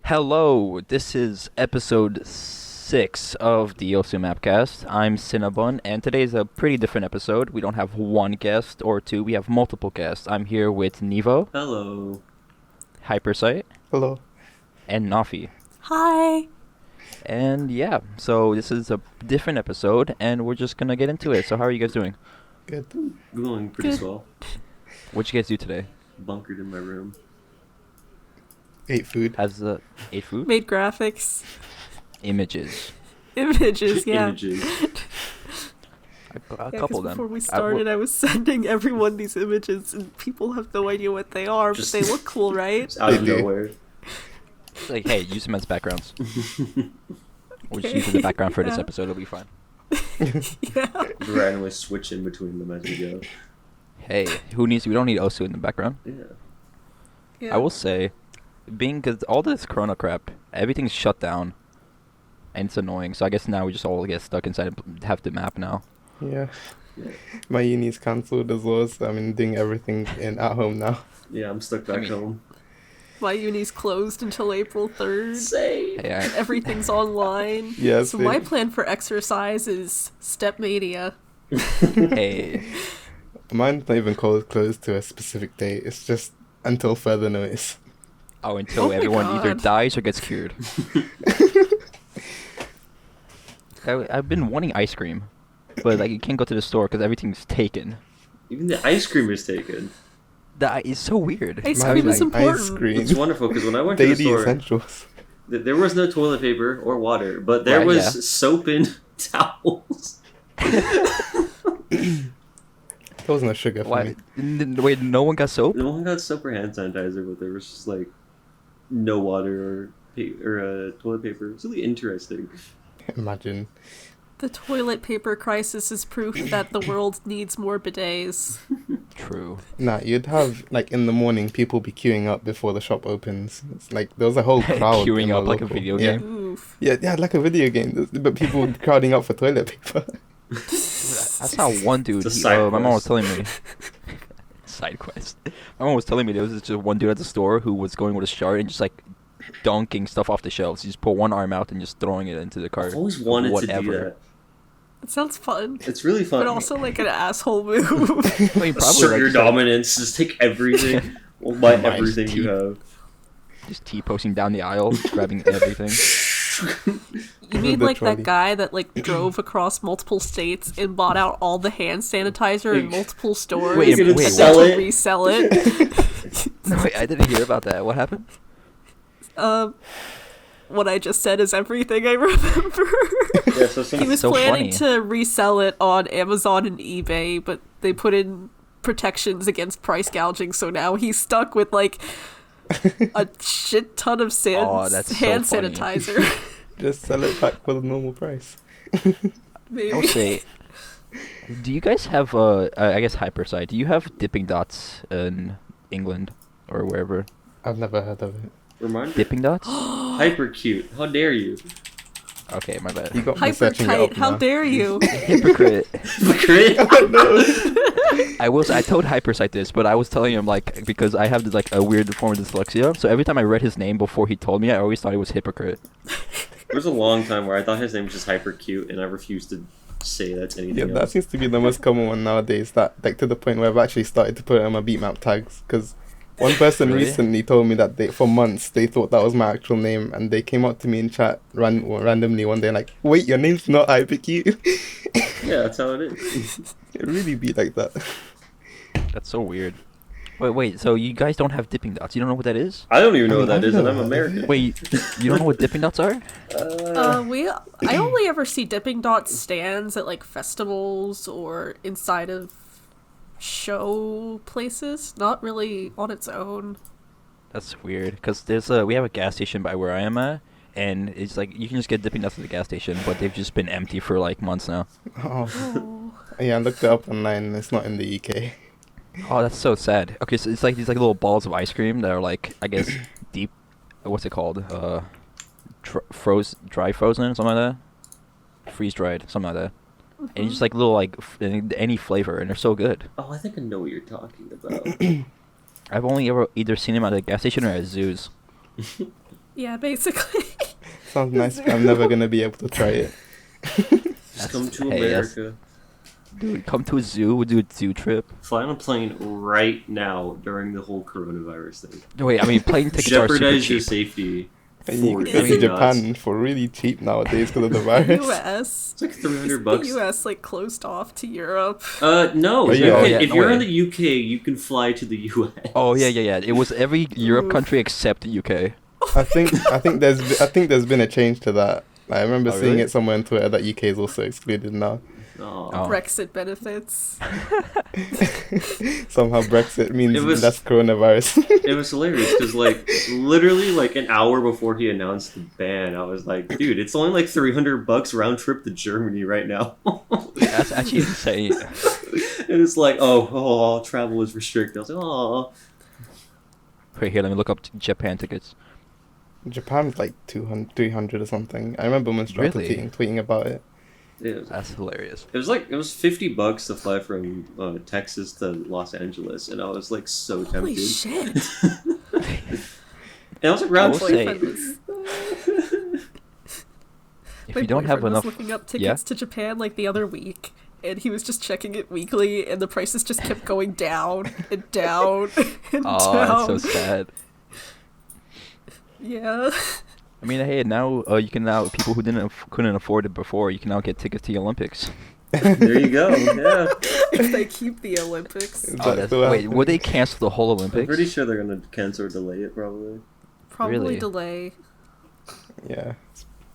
Hello, this is episode 6 of the Osu Mapcast. I'm Cinnabun, and today's a pretty different episode. We don't have one guest or two, we have multiple guests. I'm here with Nevo, Hello. hypercyte, Hello. and Noffy. Hi. And yeah, so this is a different episode, and we're just gonna get into it. So how are you guys doing? Good. Going pretty Good. swell. What'd you guys do today? Bunkered in my room. Ate food. Ate food? Made graphics. Images. Images, yeah. Images. A Yeah, 'cause couple of them. before we started, I was sending everyone these images, and people have no idea what they are, Just- but they look cool, right? Just out of They do. nowhere. It's like, hey, use them as backgrounds. We'll just Okay. use it as a background for this Yeah. episode, it'll be fine. Yeah. Randomly switch in between them as we go. Hey, we don't need Osu in the background. Yeah. Yeah. I will say, because all this Corona crap, everything's shut down, and it's annoying. So I guess now we just all get stuck inside and have the map now. Yeah. Yeah. My uni's cancelled as well, so I'm doing everything at home now. Yeah, I'm stuck back home. My uni's closed until April 3rd. Say. Hey, Everything's online. Yes. So my plan for exercise is Stepmania. hey, Mine's not even closed to a specific date. It's just until further notice. oh, until Oh my everyone either God. dies or gets cured. I've been wanting ice cream, but like you can't go to the store because everything's taken. Even the ice cream is taken. That is so weird. Ice Mine cream is like important. Ice cream. It's wonderful because when I went to the Daily store, essentials. there was no toilet paper or water, but there Right, was yeah. soap and towels. There was no sugar for Why? me. Wait, no one got soap? No one got soap or hand sanitizer, but there was just like no water or toilet paper. It's really interesting. Imagine. The toilet paper crisis is proof that the world needs more bidets. True. Nah, you'd have, like, in the morning, people be queuing up before the shop opens. It's like, there was a whole crowd. Queuing in the up like a local- video yeah. game? Oof. Yeah, like a video game. But people crowding up for toilet paper. I saw one dude. It's a side My mom was quest. telling me. Side quest. My mom was telling me there was just one dude at the store who was going with a shard and just like dunking stuff off the shelves. He just put one arm out and just throwing it into the cart. I've always wanted whatever. to do that. It sounds fun. It's really fun. But also like an asshole move. I mean, probably Assert like your just, like, dominance. Just take everything. We'll buy Nice everything you teeth. have. just T-posting down the aisle, grabbing everything. You mean The like trolley. that guy that like drove across multiple states and bought out all the hand sanitizer in multiple stores Wait, and wait, then what? to resell it? No, wait, I didn't hear about that. What happened? What I just said is everything I remember. Yeah, so some He was so planning funny. to resell it on Amazon and eBay, but they put in protections against price gouging, so now he's stuck with like a shit ton of Aw, that's so hand funny. sanitizer. Just sell it back for the normal price. Maybe. I would say, do you guys have I guess hypercyte? Do you have dipping dots in England or wherever? I've never heard of it. reminder. Dipping dots? Hyper cute. How dare you? Okay, my bad. You got me searching it Hyperkite, up how now. dare you? Hypocrite. Hypocrite. I told hypercyte this, but I was telling him like because I have this, like a weird form of dyslexia, so every time I read his name before he told me, I always thought he was hypocrite. There was a long time where I thought his name was just hyper cute, and I refused to say that's anything Yeah, that else. seems to be the most common one nowadays. That, like, to the point where I've actually started to put it on my beatmap tags. Because one person Really? recently told me that for months they thought that was my actual name, and they came up to me in chat randomly one day like, "Wait, your name's not IPQ." Yeah, that's how it is. It really be like that. That's so weird. Wait, so you guys don't have dipping dots? You don't know what that is? I don't even know I what mean, that I is, and know I'm that. American. Wait, you don't know what dipping dots are? I only ever see Dipping Dot stands at like festivals or inside of show places, not really on its own. That's weird, because we have a gas station by where I am at, and it's like you can just get dipping dots at the gas station, but they've just been empty for like months now. Oh. Oh. Yeah, I looked it up online. And it's not in the UK. Oh, that's so sad. Okay, so it's like these like little balls of ice cream that are like I guess deep. What's it called? Dry frozen, something like that. Freeze dried, something like that. And it's just like little like any flavor, and they're so good. Oh, I think I know what you're talking about. I've only ever either seen them at a gas station or at zoos. Yeah, basically. Sounds nice, but I'm never gonna be able to try it. Just come to hey, America. Dude, come to a zoo. We'll do a zoo trip. Fly on a plane right now during the whole coronavirus thing. Wait, I mean, plane tickets are super Jeopardize your cheap. safety. And you for can go to getting Japan nuts. for really cheap nowadays because of the The virus. U.S. It's like $300 The bucks. U.S. like closed off to Europe. No. Oh, you yeah. can- Oh, yeah. If Oh, you're yeah. in the UK, you can fly to the US. Oh yeah. It was every Europe Oof. country except the UK. I think there's been a change to that. I remember Oh, seeing really? it somewhere on Twitter that UK is also excluded now. Oh. Oh. Brexit benefits. Somehow Brexit means It was- less coronavirus. It was hilarious because, like, literally, like an hour before he announced the ban, I was like, "Dude, it's only like $300 round trip to Germany right now." That's actually insane. And it's like, oh, travel is restricted. I was like, oh, Wait, here, let me look up Japan tickets. Japan's like 200, 300 or something. I remember Monstrato Really? tweeting about it. That's hilarious. it was $50 to fly from Texas to Los Angeles, and I was like so tempted. Holy shit! And I was like, I round will trip. say- Boyfriend was- If my you don't have boyfriend enough, was looking up tickets yeah? to Japan like the other week, and he was just checking it weekly, and the prices just kept going down and down and Oh, down. that's so sad. Yeah. I mean, hey, now you can now people who couldn't afford it before, you can now get tickets to the Olympics. There you go. Yeah, If they keep the Olympics. Is Oh, that that's, still wait, happening? would they cancel the whole I'm Olympics? pretty sure they're gonna cancel or delay it probably. Probably Really? delay. Yeah.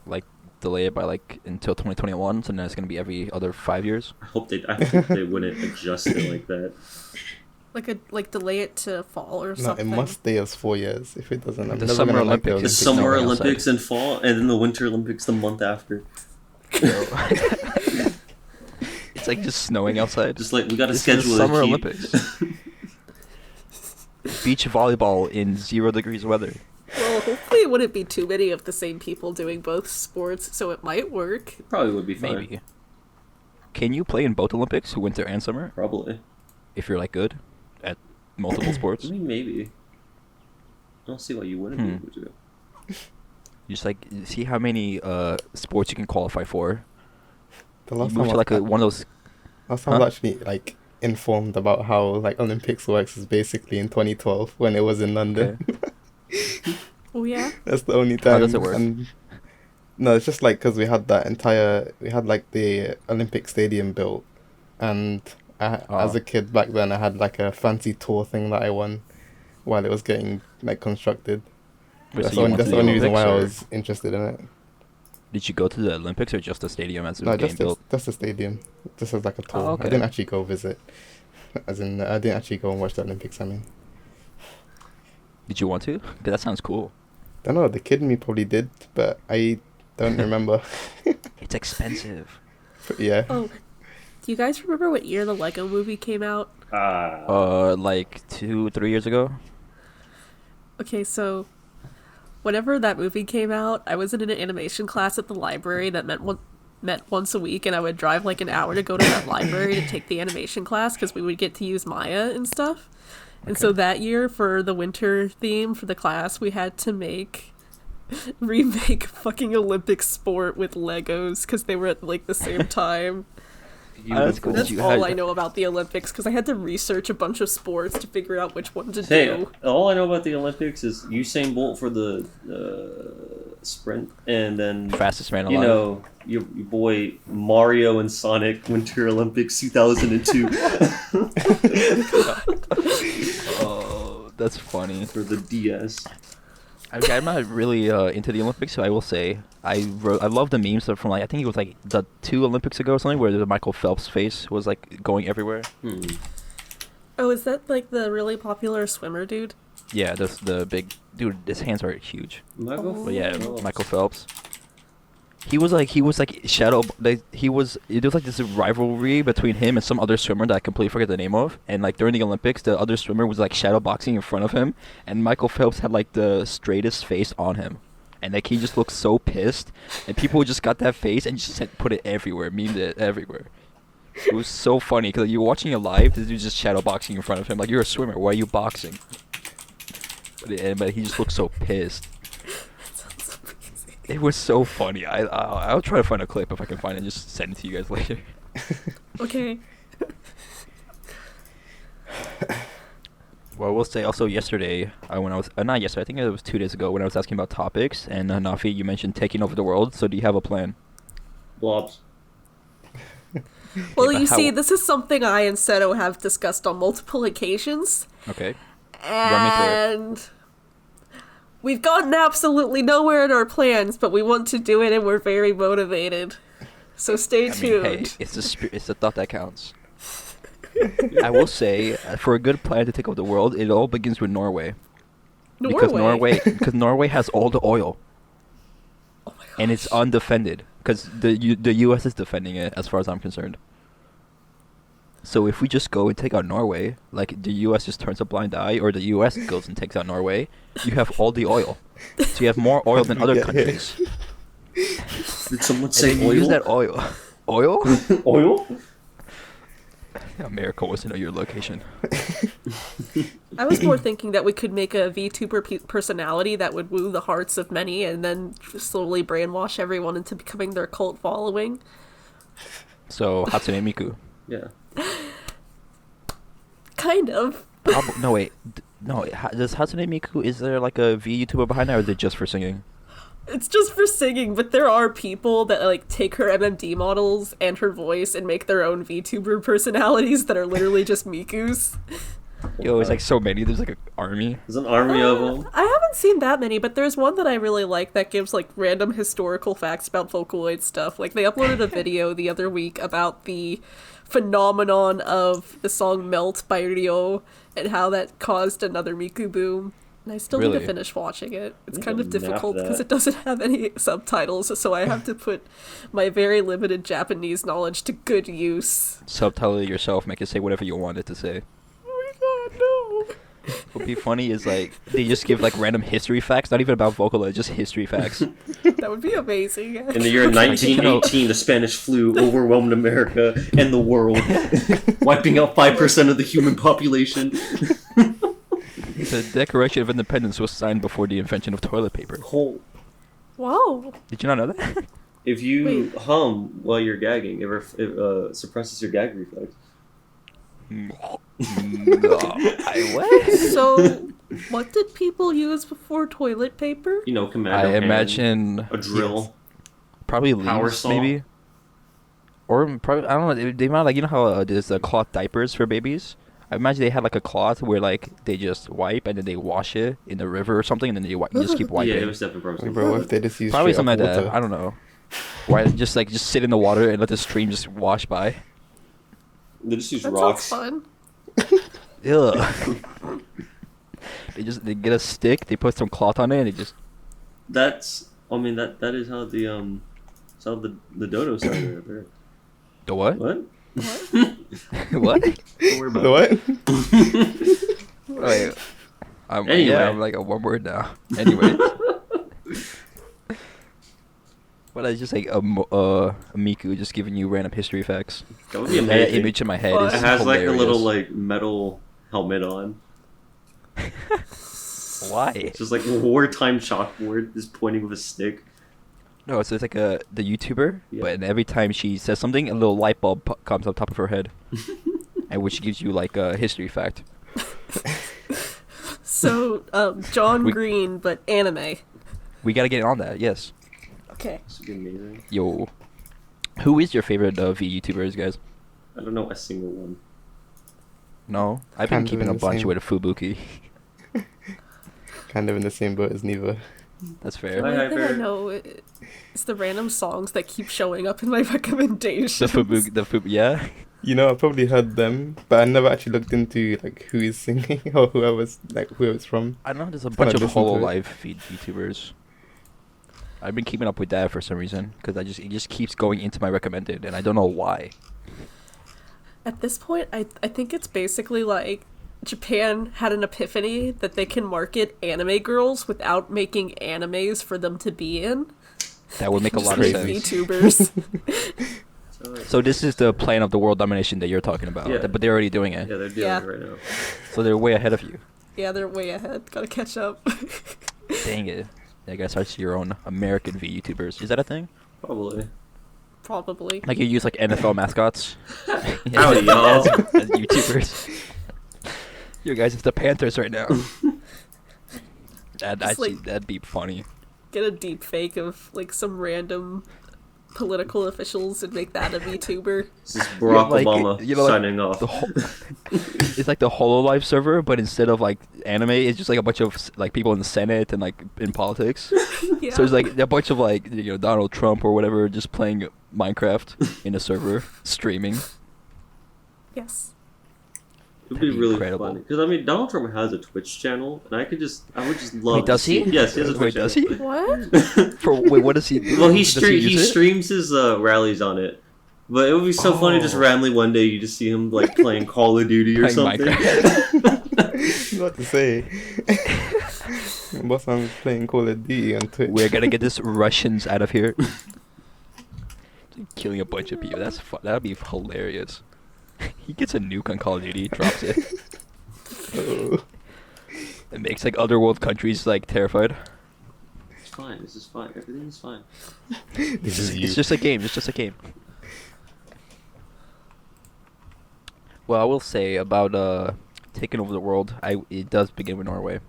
Like delay it by like until 2021, so then it's gonna be every other 5 years. I hope they wouldn't adjust it like that. Like delay it to fall or No, it something. must stay as 4 years. If it doesn't, I'm The never Summer gonna like the Olympics The is Olympics. Summer snowing outside. Olympics in fall, and then the Winter Olympics the month after. It's like just snowing outside. Just like we gotta This is schedule Summer it. Olympics. Beach volleyball in 0 degrees weather. Well, hopefully it wouldn't be too many of the same people doing both sports, so it might work. Probably would be fine. Maybe. Can you play in both Olympics, winter and summer, Probably. if you're like good at multiple sports? I mean, maybe. I don't see why you wouldn't be able to. Just like see how many sports you can qualify for. The You last move time, to like I, one of those. last time I was Huh? actually like informed about how like Olympics works is basically in 2012 when it was in London. Oh yeah? That's the only How time. does it work? And no, it's just like because we had like the Olympic Stadium built, and as Oh. a kid back then I had like a fancy tour thing that I won while it was getting like constructed. Wait, That's so you went that's to the the only reason why I Olympics, was interested in it. Did you go to the Olympics or just the stadium as it No, was getting built? just the stadium, just as like a tour. Oh, okay. I didn't actually go visit, as in I didn't actually go and watch the Olympics. I mean, Did you want to? 'Cause that sounds cool. don't know. The kid in me probably did, but I don't remember. It's expensive. But yeah. Oh, do you guys remember what year the Lego movie came out? Like 2-3 years ago. Okay, so whenever that movie came out, I was in an animation class at the library that met once a week, and I would drive like an hour to go to that library to take the animation class because we would get to use Maya and stuff. And so Okay. that year, for the winter theme for the class, we had to remake fucking Olympic sport with Legos because they were at like the same time. That's cool. That's Did you all had- I know about the Olympics because I had to research a bunch of sports to figure out which one to Hey, do. all I know about the Olympics is Usain Bolt for the sprint, and then Fastest man you alive. know your boy Mario and Sonic Winter Olympics 2002 Oh, that's funny. for the DS. I'm not really into the Olympics, so I will say I love the memes that from like I think it was like the 2 Olympics ago or something where the Michael Phelps face was like going everywhere. Oh, is that like the really popular swimmer dude? Yeah, the big dude. His hands are huge. Michael But yeah, Phelps. Michael Phelps. He was like shadow. It was like this rivalry between him and some other swimmer that I completely forget the name of. And like during the Olympics, the other swimmer was like shadow boxing in front of him, and Michael Phelps had like the straightest face on him, and like he just looked so pissed, and people just got that face and just put it everywhere, memed it everywhere. It was so funny because you're watching it live, this dude's just shadow boxing in front of him. Like, you're a swimmer, why are you boxing? But he just looked so pissed. It was so funny. I'll try to find a clip if I can find it and just send it to you guys later. Okay. Well, we'll say also yesterday, when I was not yesterday, I think it was 2 days ago when I was asking about topics, and Noffy, you mentioned taking over the world. So do you have a plan? Blobs. Well, but you how- see, this is something I and Seto have discussed on multiple occasions, Okay. Run me through it. and we've gotten absolutely nowhere in our plans, but we want to do it, and we're very motivated. So stay I tuned. mean, hey, it's the thought that counts. I will say, for a good plan to take over the world, it all begins with Norway. Because Norway has all the oil. Oh my And it's gosh. undefended. Because the U.S. is defending it, as far as I'm concerned. So if we just go and take out Norway, like the U.S. just turns a blind eye, or the U.S. goes and takes out Norway, you have all the oil. So you have more oil than other Yeah. countries. Did someone And say then you oil? use that oil. Oil? Oil? America wants to know your location. I was more thinking that we could make a VTuber personality that would woo the hearts of many and then slowly brainwash everyone into becoming their cult following. So Hatsune Miku. Yeah. Kind of. No wait, does Hatsune Miku, is there like a VTuber behind that, or is it just for singing? It's just for singing, but there are people that like take her MMD models and her voice and make their own VTuber personalities that are literally just Miku's. Yo, it's like so many. There's like an army. There's an army of them. I haven't seen that many, but there's one that I really like that gives like random historical facts about Vocaloid stuff. Like they uploaded a video the other week about the phenomenon of the song Melt by Ryo and how that caused another Miku boom. And I still need Really? to finish watching it. It's need kind to of map difficult that. because it doesn't have any subtitles, so I have to put my very limited Japanese knowledge to good use. Subtitle it yourself, make it say whatever you want it to say. Oh my god, no! What would be funny is like they just give like random history facts, not even about Vocaloid, just history facts. That would be amazing. In the year 1918, the Spanish flu overwhelmed America and the world, wiping out 5% of the human population. The Declaration of Independence was signed before the invention of toilet paper. Whole. Whoa. Did you not know that? If you Wait. hum while you're gagging, it suppresses your gag reflex. What? So, what did people use before toilet paper? You know, commando I hand, imagine a drill. probably Power leaves, saw. maybe. Or probably, I don't know. They might, like, you know how there's cloth diapers for babies. I imagine they had like a cloth where like they just wipe and then they wash it in the river or something, and then you just keep wiping. Yeah, it was definitely Like, frozen. bro, what if they just use Probably straight something like up that. water? I don't know. Why just sit in the water and let the stream just wash by? They just use That rocks. sounds fun. Ugh. They get a stick, they put some cloth on it, and they just. That is how the dodo started. Right there. The what? What? What? Don't worry about The what? Wait. Anyway. Yeah, I'm like a one word now. Anyway. But it's just like a Miku just giving you random history facts. That would be That amazing. image in my head Well, is It has like a hilarious. little like metal helmet on. Why? It's just like a wartime chalkboard, just pointing with a stick. No, so it's like the YouTuber, Yeah. but every time she says something, a little light bulb comes on top of her head, and which gives you like a history fact. So, John We- Green, but anime. We gotta get on that. Yes. Okay. This would be amazing. Yo, who is your favorite V YouTubers, guys? I don't know a single one. No, I've been Kind of keeping in a the bunch same- with Fubuki. Kind of in the same boat as Nevo. That's The fair. Hi, only thing I Hyper. know is the random songs that keep showing up in my recommendations. The Fubuki, yeah. You know, I probably heard them, but I never actually looked into like who is singing or who it's from. I know there's a Just bunch kinda of listen to it. Hololive feed YouTubers. I've been keeping up with that for some reason because it just keeps going into my recommended, and I don't know why. At this point, I think it's basically like Japan had an epiphany that they can market anime girls without making animes for them to be in. That would make a Just lot of make sense. VTubers. So this is the plan of the world domination that you're talking about, Yeah. but they're already doing it. Yeah, they're doing Yeah. it right now. So they're way ahead of you. Yeah, they're way ahead. Gotta catch up. Dang it. I guess start your own American VTubers. Is that a thing? Probably. Probably. Like you use like NFL mascots Howdy, y'all. as YouTubers. You guys, it's the Panthers right now. That'd be funny. Get a deep fake of like some random political officials and make that a VTuber. This is Barack Like, Obama you know, like, signing off. It's like the HoloLive server, but instead of like anime, it's just like a bunch of like people in the Senate and like in politics. Yeah. So it's like a bunch of like Donald Trump or whatever just playing Minecraft in a server streaming. Yes. It would be That'd be really incredible. funny because I mean Donald Trump has a Twitch channel, and I would just love. Wait, does to he? see- Yes, he has a Twitch Wait, does channel. he? What? Wait, what does he do? Well, he Does use it? streams his rings on it, but it would be so funny just Oh. randomly one day you just see him like playing Call of Duty or Playing something. What to say? Boss, I'm playing Call of Duty on Twitch. We're gonna get this Russians out of here. Killing a bunch of people. That's fun. That'd be hilarious. He gets a nuke on Call of Duty, drops it. Oh. It makes like other world countries like terrified. It's fine. This is fine. Everything is fine. This is you. It's just a game. It's just a game. Well, I will say about taking over the world. It does begin with Norway.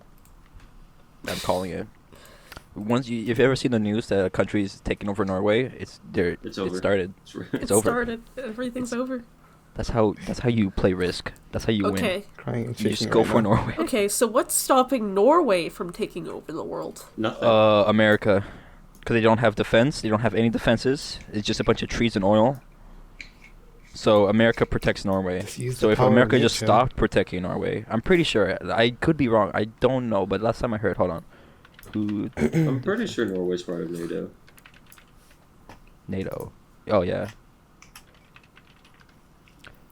I'm calling it. If you've ever seen the news that a country is taking over Norway, it's there. It's over. It started. It over. started. Everything's over. That's how you play Risk. That's how you win. Okay. Crying and You shaking just go right for now. Norway. Okay, so what's stopping Norway from taking over the world? Nothing. America, because they don't have defense. They don't have any defenses. It's just a bunch of trees and oil. So America protects Norway. Just use So the if power of America just nature. stopped protecting Norway, I'm pretty sure. I could be wrong. I don't know. But last time I heard, hold on, who I'm pretty sure Norway's part of NATO. NATO? Oh yeah.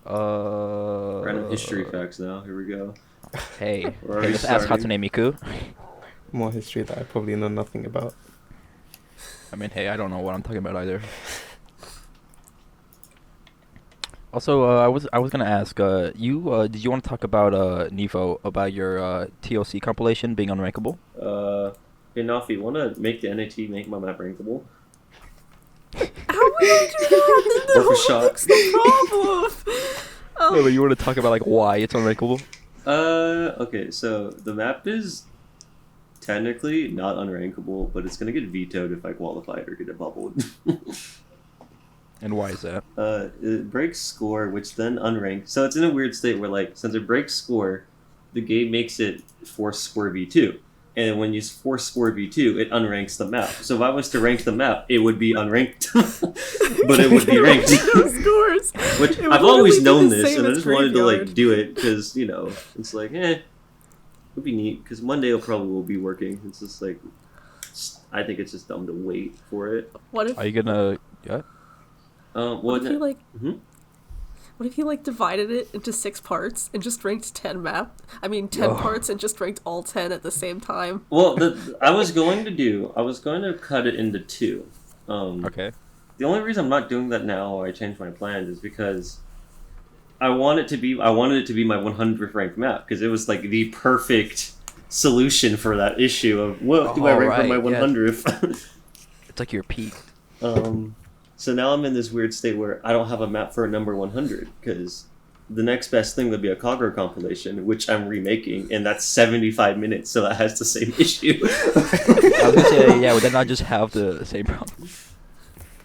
Random history facts now. Here we go. Hey, We're already let's ask starting. Hatsune Miku. More history that I probably know nothing about. I mean, hey, I don't know what I'm talking about either. Also, I was gonna ask, did you want to talk about Nevo, about your TLC compilation being unrankable? Hey Noffy, wanna make the NAT make my map rankable? How would you do that? Worth a shot. That's the problem. No, but you want to talk about like why it's unrankable? Okay, so the map is technically not unrankable, but it's gonna get vetoed if I qualify it or get it bubbled. And why is that? It breaks score, which then unranked. So it's in a weird state where, like, since it breaks score, the game makes it force score v2. And when you force score v2, it unranks the map. So if I was to rank the map, it would be unranked. But it would be ranked. Scores. Which It would I've always literally be known the this, same and I as just wanted to, like, Graveyard. do it, because, you know, it's like, it would be neat, because one day it probably will be working. It's just, like, I think it's just dumb to wait for it. What if? Are you gonna? Yeah. What if you like? Mhm. What if you like divided it into 6 parts and just ranked 10 10 Oh. parts and just ranked all 10 at the same time? Well, I was going to cut it into 2. Okay. The only reason I'm not doing that now, or I changed my plans, is because I wanted it to be my 100th ranked map, because it was like the perfect solution for that issue of what do I Oh, rank for my right, yeah. 100th. It's like your peak. So now I'm in this weird state where I don't have a map for a number 100, because the next best thing would be a Kagura compilation, which I'm remaking, and that's 75 minutes, so that has the same issue. I was gonna say, yeah, would that not just have the same problem?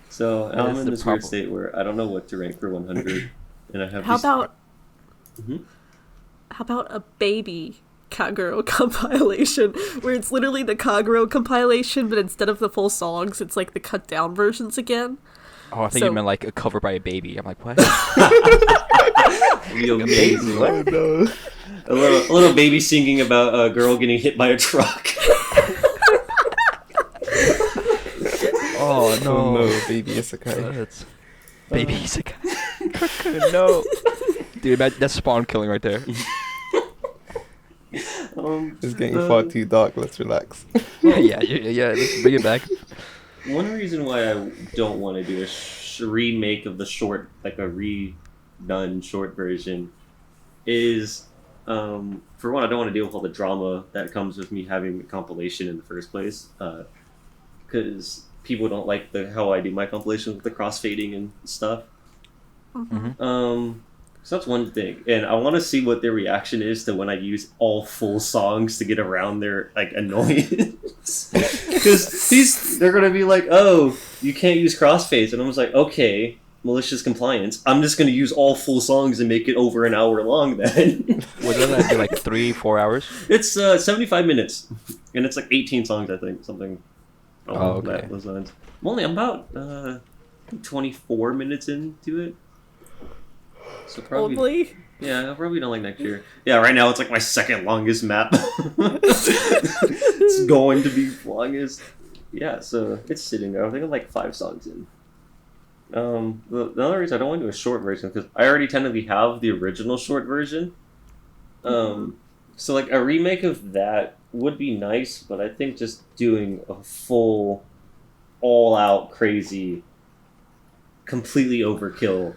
So That I'm is in the this problem. weird state where I don't know what to rank for 100, and I have How these- about Mhm. how about a baby Kaguro compilation where it's literally the Kaguro compilation, but instead of the full songs, it's like the cut down versions again. Oh, I think So- you meant like a cover by a baby. I'm like, what? Be A baby? amazing. What? No. A little baby singing about a girl getting hit by a truck. Oh Oh no, baby Isekai. That's baby isekai. No, dude, that's spawn killing right there. It's getting far too dark. Let's relax. yeah. Let's bring it back. One reason why I don't want to do a remake of the short, like a redone short version, is for one, I don't want to deal with all the drama that comes with me having a compilation in the first place. because people don't like how I do my compilations with the crossfading and stuff. Mm-hmm. So that's one thing, and I want to see what their reaction is to when I use all full songs to get around their like annoyance. Because they're gonna be like, "Oh, you can't use crossfades," and I'm just like, "Okay, malicious compliance. I'm just gonna use all full songs and make it over an hour long." Then What does that be, like 3-4 hours? it's 75 minutes, and it's like 18 songs, I think, something. Okay. Those lines. I'm about 24 minutes into it. So probably, Only? yeah, I'll probably done like next year. Yeah, right now it's like my second longest map. It's going to be longest. Yeah, so it's sitting there. I think I'm like 5 songs in. The other reason I don't want to do a short version because I already technically have the original short version. So like a remake of that would be nice, but I think just doing a full, all-out crazy, completely overkill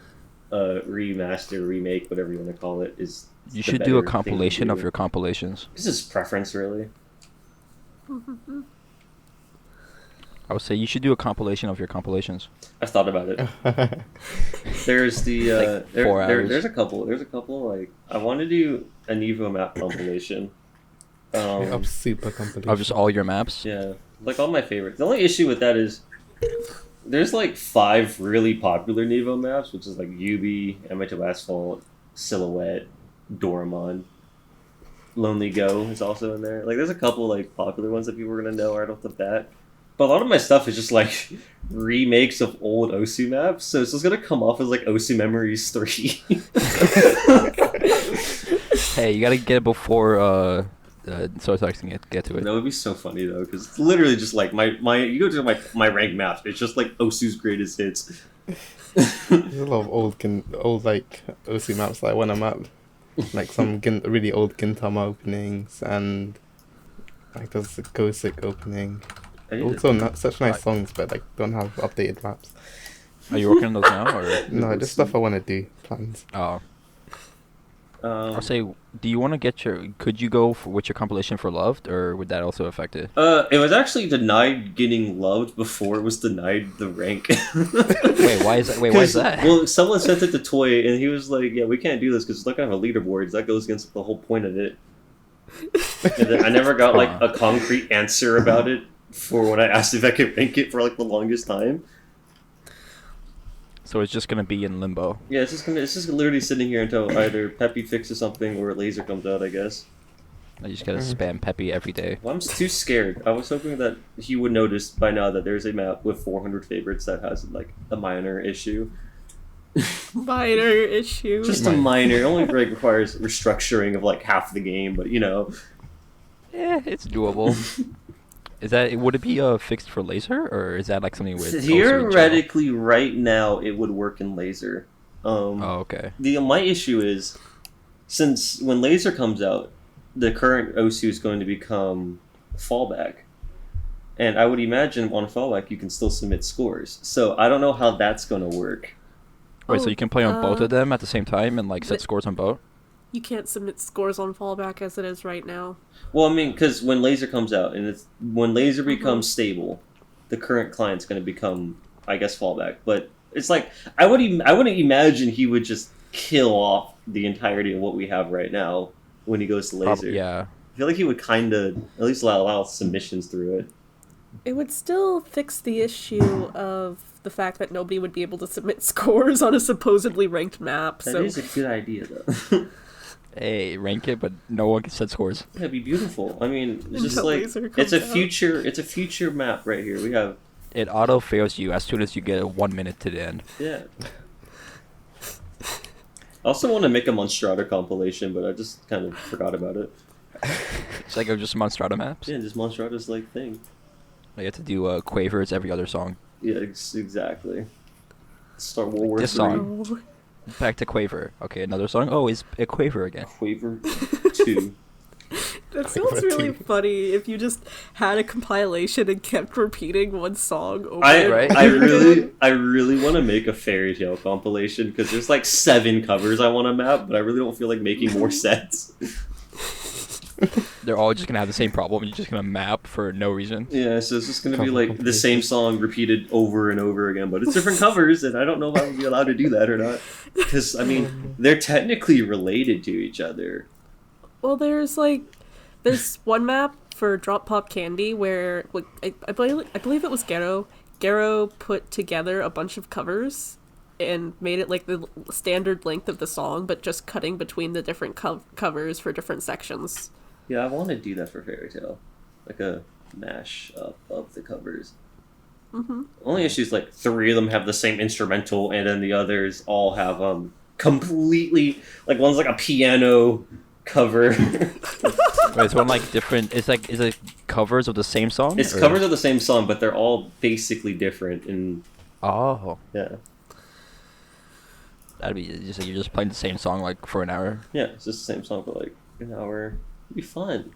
remaster, remake, whatever you want to call it, is You the should do a better thing to compilation of do. your compilations. This is preference, really. I would say you should do a compilation of your compilations. I've thought about it. There's the Like 4 hours. there's a couple like I want to do a Nevo map compilation. Of super compilation. Of just all your maps. Yeah, like all my favorites. The only issue with that is there's like 5 really popular Nevo maps, which is like Yubi, Amateur Asphalt, Silhouette, Doraemon. Lonely Go is also in there. Like, there's a couple like popular ones that people are gonna know right off the bat. But a lot of my stuff is just like remakes of old Osu maps, so it's just gonna come off as like Osu Memories 3. Hey, you gotta get it before so I can get to it. That would be so funny though, because it's literally just like my you go to my ranked maps, it's just like Osu's greatest hits. There's a lot of old like OC maps that I want to map. Like some really old Gintama openings and like there's a Gosick opening. Also not such nice songs, but like don't have updated maps. Are you working on those now, or? No, just stuff I want to do. Plans. Oh. I'll say, do you want to get could you go with your compilation for Loved, or would that also affect it? It was actually denied getting Loved before it was denied the rank. Wait, why is that? Why is that? Well, someone sent it to Toy, and he was like, "Yeah, we can't do this because it's not gonna have a leaderboard. That goes against the whole point of it." And then I never got like a concrete answer about it for when I asked if I could rank it for like the longest time. So it's just gonna be in limbo. Yeah, it's just literally sitting here until either Peppy fixes something or Laser comes out, I guess. I just gotta spam Peppy every day. Well, I'm too scared. I was hoping that he would notice by now that there's a map with 400 favorites that has like a minor issue. Minor issue. Just a minor. It only like requires restructuring of like half the game, but you know. Yeah, it's doable. Would it be fixed for Laser, or is that like something with Osu in general? Theoretically, right now it would work in Laser. Oh, okay. My issue is, since when Laser comes out, the current Osu is going to become fallback, and I would imagine on fallback you can still submit scores. So I don't know how that's going to work. Wait, so you can play on both of them at the same time and like set scores on both? You can't submit scores on fallback as it is right now. Well, I mean, because when Laser comes out and when Laser becomes stable, the current client's going to become, I guess, fallback. But it's like I wouldn't imagine he would just kill off the entirety of what we have right now when he goes to Laser. Yeah. I feel like he would kind of at least allow submissions through it. It would still fix the issue of the fact that nobody would be able to submit scores on a supposedly ranked map. That is a good idea, though. Hey, rank it, but no one can set scores. Yeah, it'd be beautiful. I mean, it's just Until like Laser comes out. It's a future map right here. We have It auto fails you as soon as you get 1 minute to the end. yeah. I also want to make a Monstrata compilation, but I just kind of forgot about it. It's like just Monstrata maps. Yeah, just Monstrata's like thing. You have to do quavers every other song. Yeah, exactly. Start World War This III. song. Oh. Back to quaver. Okay, another song. Oh, it's a quaver again. Quaver 2. That sounds really funny if you just had a compilation and kept repeating one song over and Right? I over. really want to make a fairy tale compilation because there's like 7 covers I want to map, but I really don't feel like making more sets. They're all just gonna have the same problem. You're just gonna map for no reason. Yeah, so it's just gonna be Cover like the same song repeated over and over again, but it's different covers, and I don't know if I would be allowed to do that or not. Because I mean, they're technically related to each other. Well, there's one map for Drop Pop Candy where I believe it was Gero. Gero put together a bunch of covers and made it like the standard length of the song, but just cutting between the different covers for different sections. Yeah, I want to do that for Fairy Tale, like a mash up of the covers. Mm-hmm. Only issue is like 3 of them have the same instrumental, and then the others all have completely like one's like a piano cover. Wait, so one like different. Is it covers of the same song? It's covers of the same song, but they're all basically different. And Oh, yeah, that'd be just like you're just playing the same song like for an hour. yeah, it's just the same song for like an hour. It'd be fun.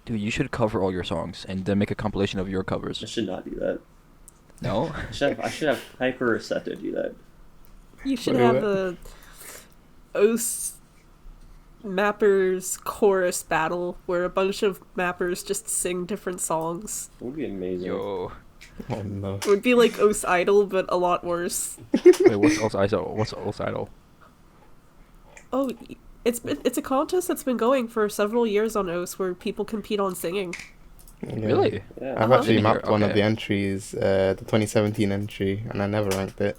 Dude, you should cover all your songs and then make a compilation of your I covers. should not do that. No? I should have hypercyte to do that. You should Wait, have what? a OS mappers chorus battle where a bunch of mappers just sing different songs. It would be amazing. Yo. Oh no. It would be like OS Idol, but a lot worse. Wait, what's Ul's Idol? What's Ul's Idol? Oh, it's a contest that's been going for several years on OS where people compete on singing. Yeah. Really? Yeah. I've Uh-huh. actually Didn't hear- mapped one of okay. the entries, the 2017 entry, and I never ranked it.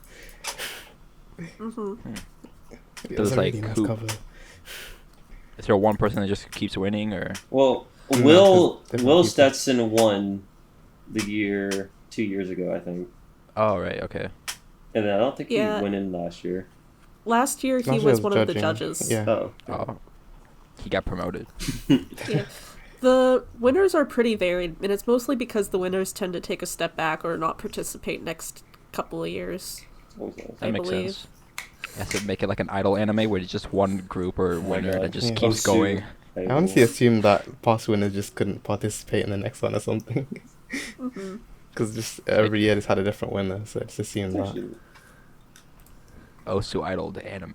Mm-hmm. It Does, was a like, really nice who- cover. Is there one person that just keeps winning, or? Well, No, 'cause Will different Will people. Stetson won the 2 years ago, I think, Oh, right, okay. and then I don't think Yeah. he went in last year. Last year he Last year was was one of the judging. judges. Yeah. Oh, Oh. He got promoted. Yeah. The winners are pretty varied, and it's mostly because the winners tend to take a step back or not participate next couple of years. what was that? That I makes believe. sense. You have to make it like an idol anime where it's just one group or winner God. that just Yeah. keeps Osu. going. I honestly assumed that past winners just couldn't participate in the next one or something. Mm-hmm. Because just every year it's had a different winner, so I just assumed that. Actually, Osu Idol, the anime.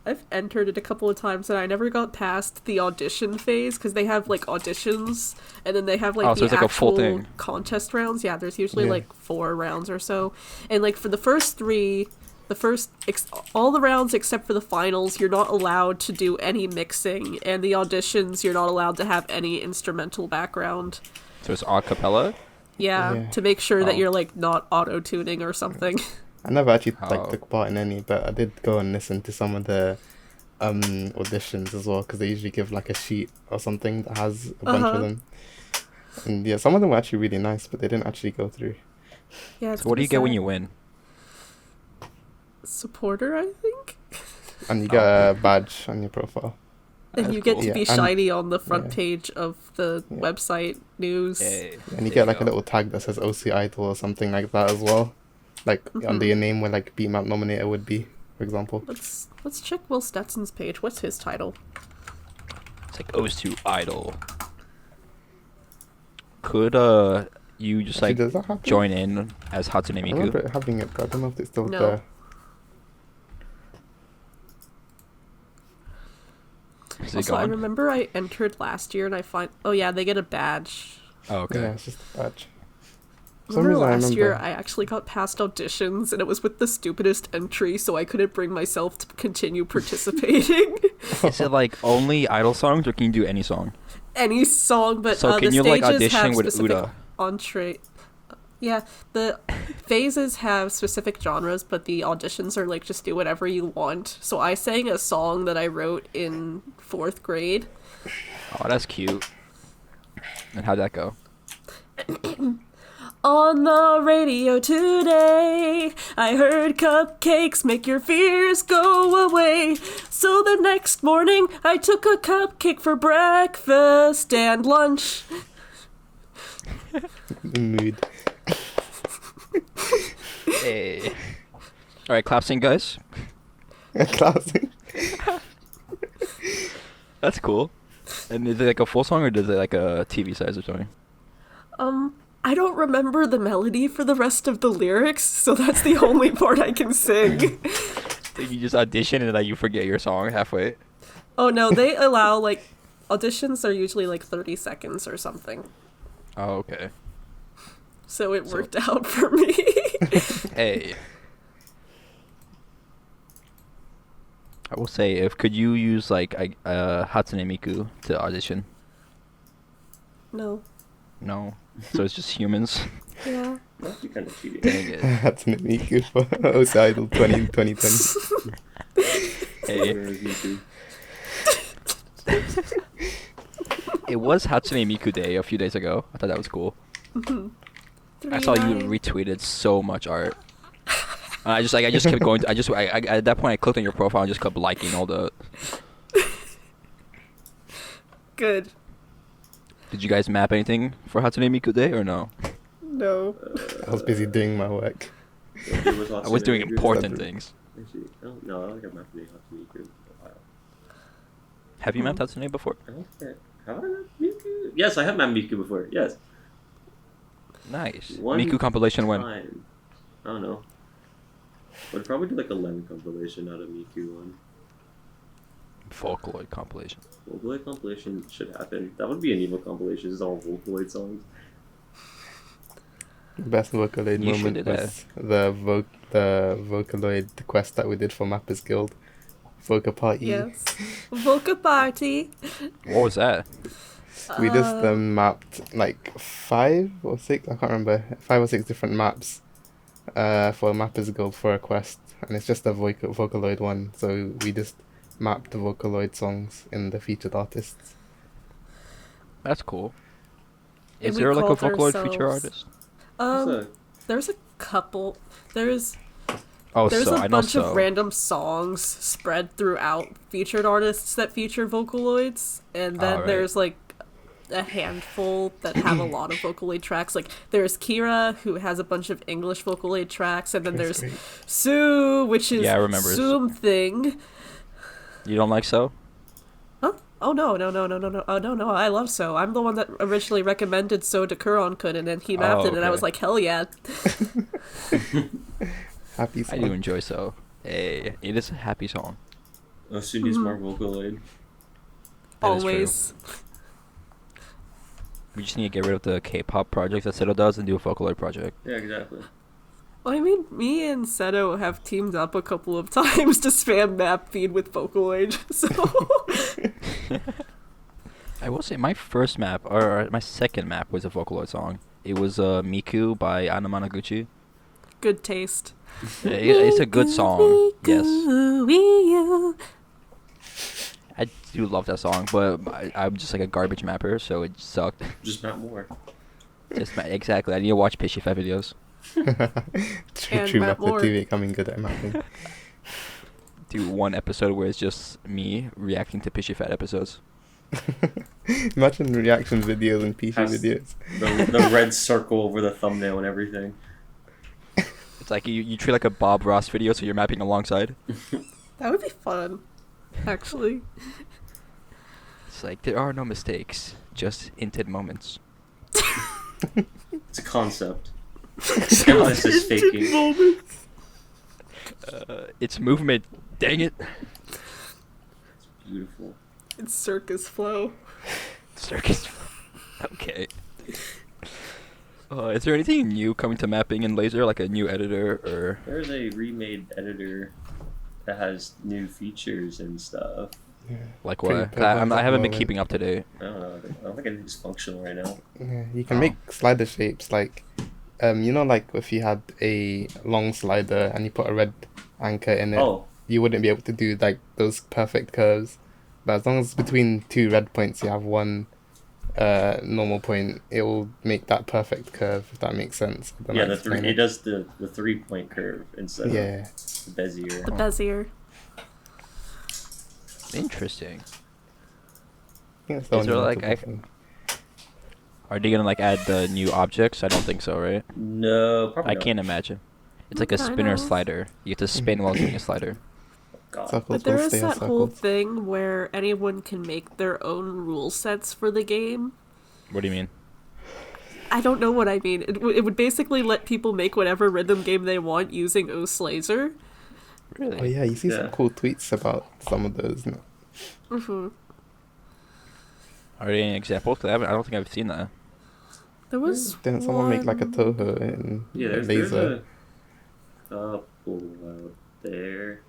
I've entered it a couple of times and I never got past the audition phase because they have like auditions and then they have like Oh, so the it's like a full actual thing. contest rounds. Yeah, there's usually Yeah. like 4 rounds or so, and like for the first 3, all the rounds except for the finals, you're not allowed to do any mixing, and the auditions you're not allowed to have any instrumental background. So it's a cappella? Yeah, Yeah. to make sure that Oh. you're like not auto tuning or something. I never actually Oh. took part in any, but I did go and listen to some of the auditions as well, because they usually give like a sheet or something that has a bunch Uh-huh. of them. And yeah, some of them were actually really nice, but they didn't actually go through. Yeah. It's So what do you kinda get when sad. you win? Supporter, I think. And you get a badge on your profile. And That's you get cool. to Yeah, be and- shiny on the front yeah. page of the Yeah. website news. Hey, And you there get like a go. little tag that says OC Idol or something like that as well. Like under Mhm. your name where like Beatmap nominator would be, for example. Let's check Will Stetson's page. What's his title? It's like Osu Idol. Could you just Actually, like does that happen? join in as Hatsune I remember Miku? it having it, but I don't know if it's still No. there. Is it Also, I gone? remember I entered last year and I find. Oh yeah, they get a badge. Oh, okay. Yeah, it's just a badge. For some Remember reason, I last year remember- I actually got past auditions and it was with the stupidest entry, so I couldn't bring myself to continue participating. Is it like only idol songs, or can you do any song? Any song, but So can the you, like, stages audition have with specific Uda? entree. Yeah, the phases have specific genres, but the auditions are like just do whatever you want. So I sang a song that I wrote in 4th grade. Oh, that's cute. And how'd that go? On the radio today, I heard cupcakes make your fears go away. So the next morning, I took a cupcake for breakfast and lunch. Mood. Hey. All right, clap sync, guys. Classic. That's cool. And is it like a full song, or does it like a TV size or something? I don't remember the melody for the rest of the lyrics, so that's the only part I can sing. So you just audition and like you forget your song halfway. Oh no, they allow like auditions are usually like 30 seconds or something. Oh, okay. So it worked out for me. Hey. I will say, could you use like Hatsune Miku to audition? No. No. So it's just humans. Yeah. That'd be kind of cheating. Dang it. Hatsune Miku for OC Idol 2020. Hey. Where is Miku? It was Hatsune Miku Day a few days ago. I thought that was cool. I saw you retweeted so much art. I just kept going. I at that point I clicked on your profile and just kept liking all the. Good. Did you guys map anything for Hatsune Miku Day or no? No. I was busy doing my work. I was doing important things. Actually, no, I don't think I've mapped any Hatsune Miku in a while. Have you mapped Hatsune before? I don't think have I mapped Miku? Yes, I have mapped Miku before. Yes. Nice. One Miku compilation when? time. I don't know. Would probably do like a Lemon compilation out of Miku one. Vocaloid compilation. Vocaloid compilation should happen. That would be an Nevo compilation. It's all Vocaloid songs. Best Vocaloid You should moment do that. was the Vocaloid quest that we did for Mappers Guild. Voca Party. Yes. Voca Party. What was that? We just mapped like 5 or 6, I can't remember, 5 or 6 different maps for Mappers Guild for a quest. And it's just a Vocaloid one, so we just mapped the Vocaloid songs in the featured artists. That's cool. And Is we there like a called Vocaloid feature ourselves- artist? There's a couple. There's Oh, There's so a I know bunch so. of random songs spread throughout featured artists that feature Vocaloids, and then Alright. there's like a handful that have a lot of Vocaloid tracks. Like there's Kira, who has a bunch of English Vocaloid tracks, and then That's there's great. Sue, which is Yeah, I remember. something. You don't like so? Huh? Oh no. Oh no, I love So. I'm the one that originally recommended So to Kuron-kun, and then he mapped it, and I okay. was like, hell yeah. Happy I song. do enjoy so. Hey, it is a happy song. Osu needs more Vocaloid. That is true. Always. We just need to get rid of the K-pop project that Seto does and do a Vocaloid project. Yeah, exactly. Well, I mean, me and Seto have teamed up a couple of times to spam map feed with Vocaloid, so... I will say my first map, or my second map, was a Vocaloid song. It was Miku by Anamanaguchi. Good taste. It's a good song. Yes. I do love that song, but I'm just like a garbage mapper, so it sucked. Just map more. Exactly. I need to watch Pishy Fat videos. And True map Mapper more. TV coming good at mapping. Do one episode where it's just me reacting to Pishy Fat episodes. Imagine reaction videos and PC Has- videos. The red circle over the thumbnail and everything. It's like you treat like a Bob Ross video, so you're mapping alongside. That would be fun, actually. It's like there are no mistakes, just inted moments. It's a concept. This is faking. It's movement. Dang it. It's beautiful. It's circus flow. Circus. Okay. Is there anything new coming to mapping in Laser, like a new editor or? There's a remade editor that has new features and stuff. Like Pretty what? big I ones at haven't the been keeping up to date. I don't know. I don't think anything's functional right now. Yeah, you can Oh. make slider shapes like, you know, like if you had a long slider and you put a red anchor in it, Oh, you wouldn't be able to do like those perfect curves. But as long as between 2 red points you have one normal point, it will make that perfect curve. If that makes sense. I don't know yeah. how to The three. explain It does the 3-point curve instead Yeah. of the Bezier. The Bezier. Interesting. I think that's the Is there, only like, notable thing. Are they gonna like add the new objects? I don't think so, right? No, probably I not. can't imagine. It's like a Kind spinner of. slider. You have to spin while doing a slider. God. Circles But there will is stay as that whole circles. thing where anyone can make their own rule sets for the game. What do you mean? I don't know what I mean. It would basically let people make whatever rhythm game they want using OSLaser. Really? Oh yeah, you see some Yeah. cool tweets about some of those. No? Mm-hmm. Are there any examples? 'Cause I don't think I've seen that. There was Didn't someone make like a one- Toho in Yeah, there's laser? a couple out there.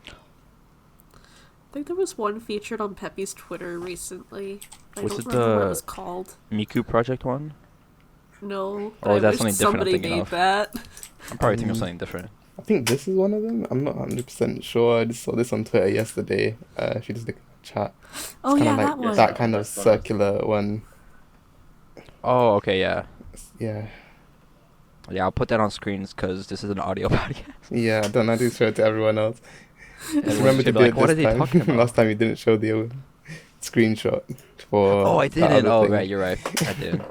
I think there was one featured on Peppy's Twitter recently. I Was don't it remember what the- it was called. Miku Project one? Or No, is but I that wish something different I'm somebody thinking made of? that. I'm probably thinking of Mm. something different. I think this is one of them. I'm not 100% sure. I just saw this on Twitter yesterday. She just looked at the chat. Oh Kinda yeah, like that one. that kind of That's fun. circular one. Oh, okay, yeah. Yeah. Yeah, I'll put that on screens because this is an audio podcast. Yeah, I don't know. I do show it to everyone else. Just Everyone's remember to gonna do be it like, what are this they time. talking about? Last time you didn't show the screenshot for. Oh, I that didn't. other Oh, thing. right, you're right.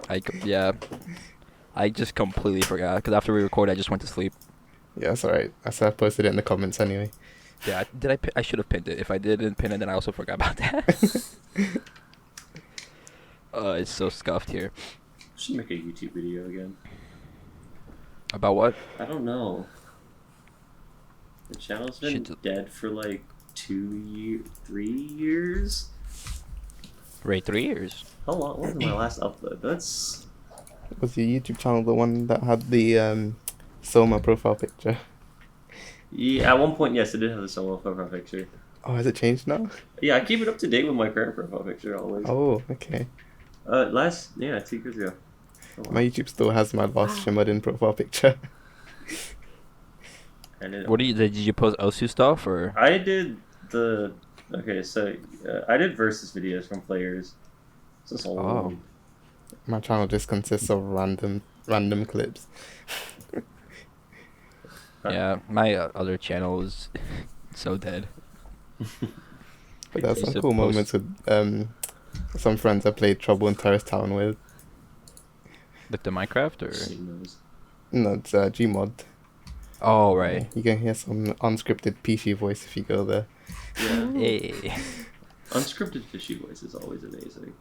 I did. Yeah. I just completely forgot because after we recorded, I just went to sleep. Yeah, it's alright. I said I posted it in the comments anyway. Yeah, I should have pinned it. If I didn't pin it, then I also forgot about that. It's so scuffed here. Should make a YouTube video again. About what? I don't know. The channel's been Should- dead for like 3 years. Right, 3 years. How long? When was my last upload? That's Was your YouTube channel the one that had the Soma profile picture? yeah. At one point, yes, it did have the solo profile picture. Oh, has it changed now? Yeah, I keep it up to date with my current profile picture always. Oh, okay. 2 years ago. Oh, wow. My YouTube still has my last Wow. Shimmerdin profile picture. And it, What did you post Osu stuff or? I did the okay. So I did versus videos from players. So it's all Oh. My channel just consists of random clips. Yeah, my other channel is so dead. But there's I used some to cool post- moments with some friends I played Trouble in Terrace Town with. Like the Minecraft or? No, it's Gmod. Oh, right. You can hear some unscripted PC voice if you go there. Yeah. Hey. Unscripted fishy voice is always amazing.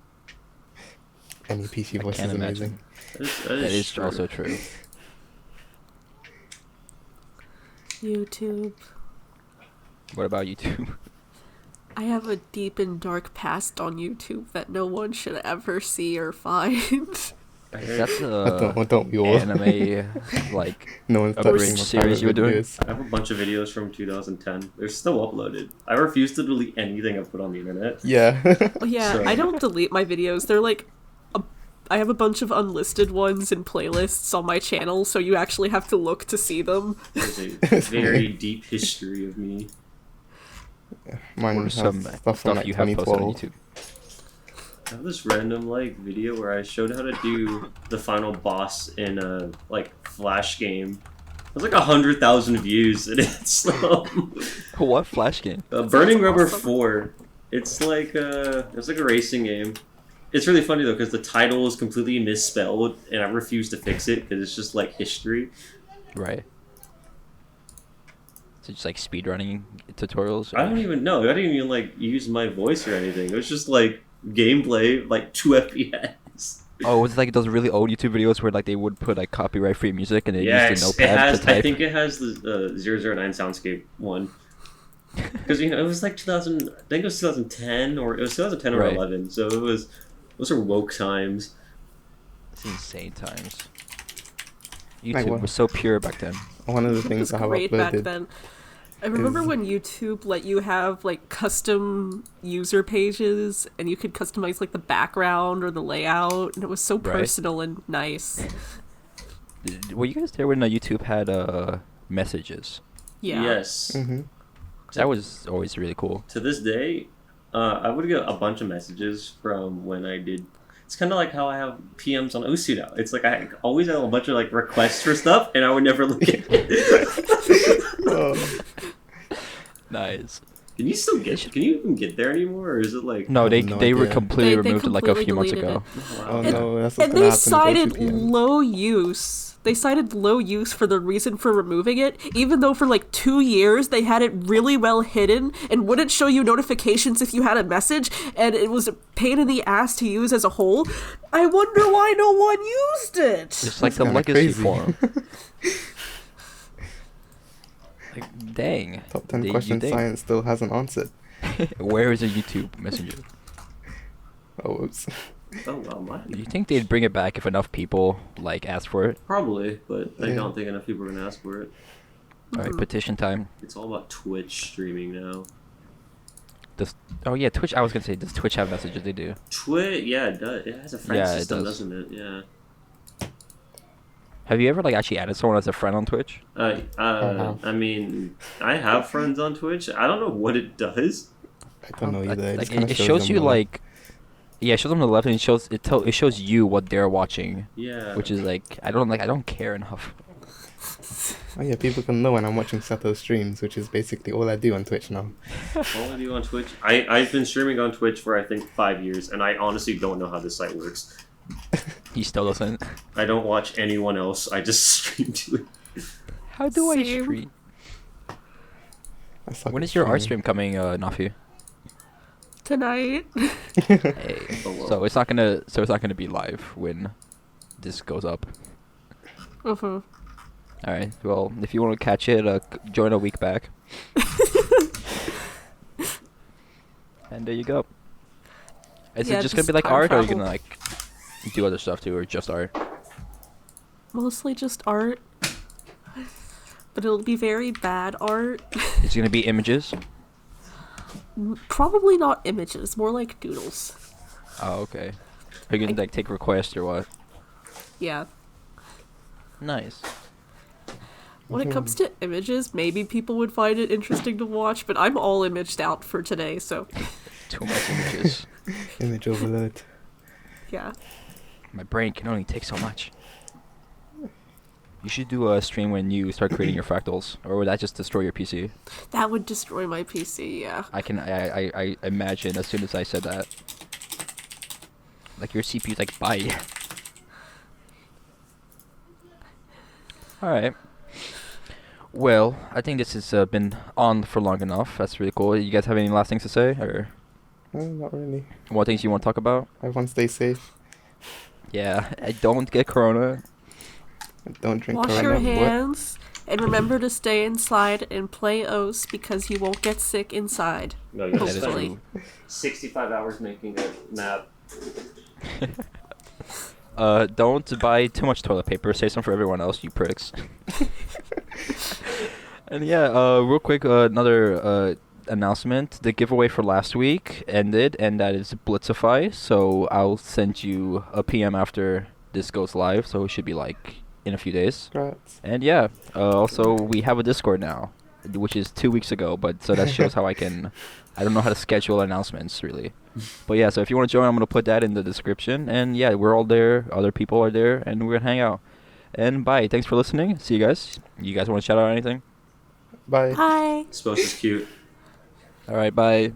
Any PC I voice can't is imagine. amazing. That That is true. also true. YouTube. What about YouTube? I have a deep and dark past on YouTube that no one should ever see or find. I Is heard- that Don't we all? the anime, like, No one's a touching brief my series private you were doing? videos. I have a bunch of videos from 2010. They're still uploaded. I refuse to delete anything I put on the internet. Yeah. Oh yeah, So- I don't delete my videos. They're like, I have a bunch of unlisted ones in playlists on my channel, so you actually have to look to see them. There's a very deep history of me. Mine what are has some stuff from like you have posted on 2012. YouTube? I have this random like video where I showed how to do the final boss in a like Flash game. It was like 100,000 views, and it's What Flash game? Burning Rubber awesome. 4. It's like a racing game. It's really funny though because the title is completely misspelled, and I refuse to fix it because it's just like history. Right. So just like speedrunning tutorials? I don't even know. I didn't even like use my voice or anything. It was just like gameplay, like 2 FPS. Oh, was it like those really old YouTube videos where like they would put like copyright-free music and they Yeah, used a it notepad has. to type? I think it has the 009 Soundscape one. Because it was like 2000. I think it was 2010 or it was 2010 or Right. 11. So it was. Those are woke times. It's insane times. Like YouTube what? was so pure back then. One of the It things was I have great back uploaded. then. I remember is- when YouTube let you have like custom user pages and you could customize like the background or the layout and it was so Right. personal and nice. Were you guys there when YouTube had messages? Yeah. Yes. Hmm. That was always really cool. To this day, I would get a bunch of messages from when I did. It's kind of like how I have PMs on Osu now. It's like I always have a bunch of like requests for stuff, and I would never look at it. Oh, Nice. Can you still get? Can you even get there anymore, or is it like? No, they no they were idea. completely They removed it like a completely few months deleted ago. Wow. oh no, that's what's And gonna they happen cited to OCPM. low use. They cited low use for the reason for removing it, even though for like 2 years they had it really well hidden and wouldn't show you notifications if you had a message, and it was a pain in the ass to use as a whole. I wonder why no one used it. It's like the kinda legacy crazy. forum. Like, dang. Top 10 You question think. science still hasn't answered. Where is a YouTube Messenger? Oh, oops. Oh well, Do you think they'd bring it back if enough people like asked for it? probably, but I Yeah. don't think enough people are gonna ask for it. All right, petition time. It's all about Twitch streaming now. Oh yeah, Twitch. I was gonna say, does Twitch have messages? They do. Twitch, yeah, it does. It has a friend Yeah, it system, does. doesn't it? Yeah. Have you ever like actually added someone as a friend on Twitch? I mean, I have friends on Twitch. I don't know what it does. I don't know either. It Like just kinda it shows them you the- like, yeah, it shows them on the left and it shows you what they're watching, Yeah. which is like I don't care enough. Oh yeah, people can know when I'm watching Sato streams, which is basically all I do on Twitch now. All of you on Twitch. I've been streaming on Twitch for I think 5 years, and I honestly don't know how this site works. He still doesn't. I don't watch anyone else. I just stream to it. How do I Same. stream? I suck When at is your art stream streaming. coming, Noffy? Tonight. Hey. Oh, well. So it's not gonna be live when this goes up. Uh-huh. All right. Well, if you want to catch it, join a week back. And there you go. Is Yeah, it just gonna just be like time art, or are you travel. gonna like do other stuff too, or just art? Mostly just art. But it'll be very bad art. It's gonna be images. Probably not images, more like doodles. Oh, okay. Are you gonna like take requests or what? Yeah. Nice. When it comes to images, maybe people would find it interesting to watch, but I'm all imaged out for today, so Too much images. Image overload. yeah. My brain can only take so much. You should do a stream when you start creating your fractals, or would that just destroy your PC? That would destroy my PC, yeah. I imagine as soon as I said that. Like your CPU's like, bye. Alright. Well, I think this has been on for long enough. That's really cool. You guys have any last things to say, or Not really. what things you want to talk about? Everyone stay safe. Yeah, I don't get corona. Don't drink Wash Corona. your What? hands, and remember to stay inside and play OS because you won't get sick inside. No, you That is Hopefully. true. 65 hours making a map. Don't buy too much toilet paper. Save some for everyone else, you pricks. And yeah, real quick, another announcement. The giveaway for last week ended, and that is Blitzify. So I'll send you a PM after this goes live. So it should be like in a few days. Congrats. And yeah, also we have a Discord now, which is 2 weeks ago. But so that shows how I don't know how to schedule announcements really. But yeah, so if you want to join, I'm gonna put that in the description. And yeah, we're all there. Other people are there, and we're gonna hang out. And bye. Thanks for listening. See you guys. You guys want to shout out anything? Bye. Hi. Supposed is cute. All right. Bye.